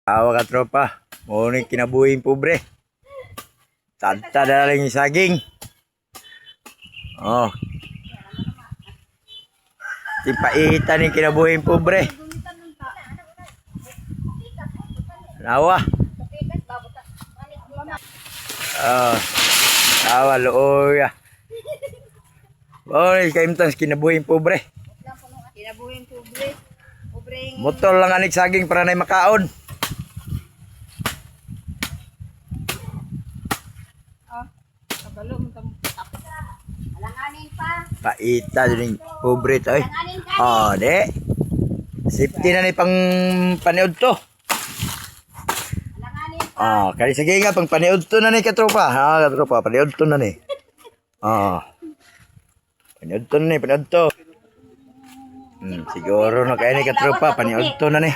Awa ka tropa. Ngunit kinabuhing pobre. Tanta na lang yung saging. Oh. Tipaitan ni kinabuhing pobre. Nawa. Oh. Nawa looy. Oy, kaimtas kinabuhing pobre. Kinabuhing pobre. Pobreng Motor lang anik saging para na makaon. kabalo mo tamo. Alanganin pa. Paita din pobre to eh. Alanganin ka. Oh, de. Safety na ni pang paniod to. Alanganin pa. Ah, kali sige nga pang paniod to na ni katropa. Ha, katropa, paniod to na ni. Ah. Paniod to na ni, paniod to. Siguro na kaya ni katropa, paniod to na ni.